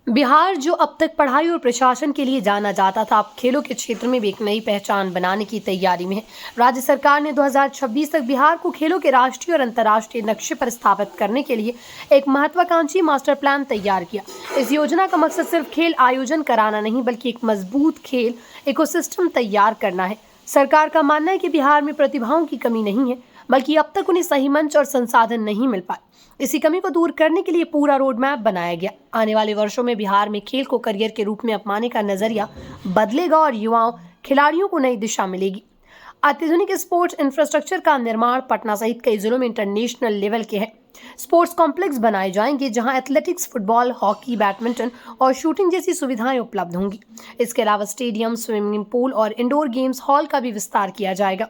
बिहार जो अब तक पढ़ाई और प्रशासन के लिए जाना जाता था, अब खेलों के क्षेत्र में भी एक नई पहचान बनाने की तैयारी में है। राज्य सरकार ने 2026 तक बिहार को खेलों के राष्ट्रीय और अंतर्राष्ट्रीय नक्शे पर स्थापित करने के लिए एक महत्वाकांक्षी मास्टर प्लान तैयार किया। इस योजना का मकसद सिर्फ खेल आयोजन कराना नहीं, बल्कि एक मजबूत खेल इकोसिस्टम तैयार करना है। सरकार का मानना है कि बिहार में प्रतिभाओं की कमी नहीं है, बल्कि अब तक उन्हें सही मंच और संसाधन नहीं मिल पाए। इसी कमी को दूर करने के लिए पूरा रोड मैप बनाया गया। आने वाले वर्षों में बिहार में खेल को करियर के रूप में अपनाने का नजरिया बदलेगा और युवाओं खिलाड़ियों को नई दिशा मिलेगी। अत्याधुनिक स्पोर्ट्स इंफ्रास्ट्रक्चर का निर्माण पटना सहित कई जिलों में इंटरनेशनल लेवल के है। स्पोर्ट्स कॉम्प्लेक्स बनाए जाएंगे जहां एथलेटिक्स, फुटबॉल, हॉकी, बैडमिंटन और शूटिंग जैसी सुविधाएं उपलब्ध होंगी। इसके अलावा स्टेडियम, स्विमिंग पूल और इंडोर गेम्स हॉल का भी विस्तार किया जाएगा।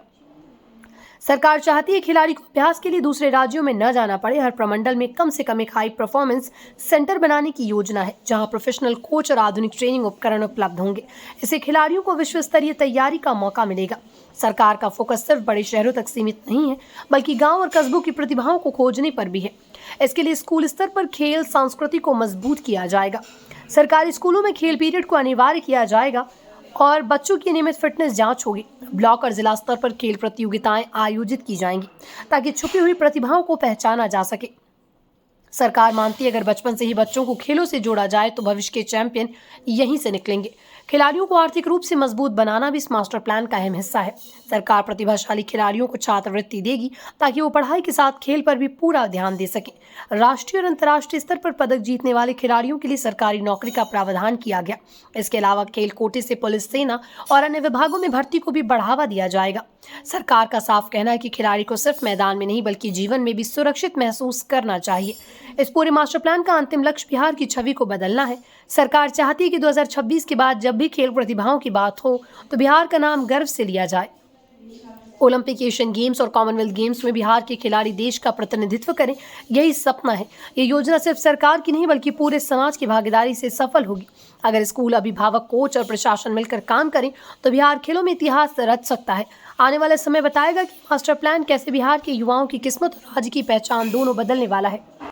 सरकार चाहती है खिलाड़ी को अभ्यास के लिए दूसरे राज्यों में न जाना पड़े। हर प्रमंडल में कम से कम एक हाई परफॉर्मेंस सेंटर बनाने की योजना है, जहां प्रोफेशनल कोच और आधुनिक ट्रेनिंग उपकरण उपलब्ध होंगे। इससे खिलाड़ियों को विश्व स्तरीय तैयारी का मौका मिलेगा। सरकार का फोकस सिर्फ बड़े शहरों तक सीमित नहीं है, बल्कि गांव और कस्बों की प्रतिभाओं को खोजने पर भी है। इसके लिए स्कूल स्तर पर खेल संस्कृति को मजबूत किया जाएगा। सरकारी स्कूलों में खेल पीरियड को अनिवार्य किया जाएगा और बच्चों की नियमित फिटनेस जांच होगी। ब्लॉक और जिला स्तर पर खेल प्रतियोगिताएं आयोजित की जाएंगी ताकि छुपी हुई प्रतिभाओं को पहचाना जा सके। सरकार मानती है अगर बचपन से ही बच्चों को खेलों से जोड़ा जाए तो भविष्य के चैंपियन यहीं से निकलेंगे। खिलाड़ियों को आर्थिक रूप से मजबूत बनाना भी इस मास्टर प्लान का अहम हिस्सा है। सरकार प्रतिभाशाली खिलाड़ियों को छात्रवृत्ति देगी ताकि वो पढ़ाई के साथ खेल पर भी पूरा ध्यान दे सके। राष्ट्रीय और अंतर्राष्ट्रीय स्तर पर पदक जीतने वाले खिलाड़ियों के लिए सरकारी नौकरी का प्रावधान किया गया। इसके अलावा खेल कोटे से पुलिस, सेना और अन्य विभागों में भर्ती को भी बढ़ावा दिया जाएगा। सरकार का साफ कहना है कि खिलाड़ी को सिर्फ मैदान में नहीं, बल्कि जीवन में भी सुरक्षित महसूस करना चाहिए। इस पूरे मास्टर प्लान का अंतिम लक्ष्य बिहार की छवि को बदलना है। सरकार चाहती है कि 2026 के बाद जब भी खेल प्रतिभाओं की बात हो तो बिहार का नाम गर्व से लिया जाए। ओलंपिक, एशियन गेम्स और कॉमनवेल्थ गेम्स में बिहार के खिलाड़ी देश का प्रतिनिधित्व करें, यही सपना है। ये योजना सिर्फ सरकार की नहीं, बल्कि पूरे समाज की भागीदारी से सफल होगी। अगर स्कूल, अभिभावक, कोच और प्रशासन मिलकर काम करें तो बिहार खेलों में इतिहास रच सकता है। आने वाला समय बताएगा कि मास्टर प्लान कैसे बिहार के युवाओं की किस्मत और राज्य की पहचान दोनों बदलने वाला है।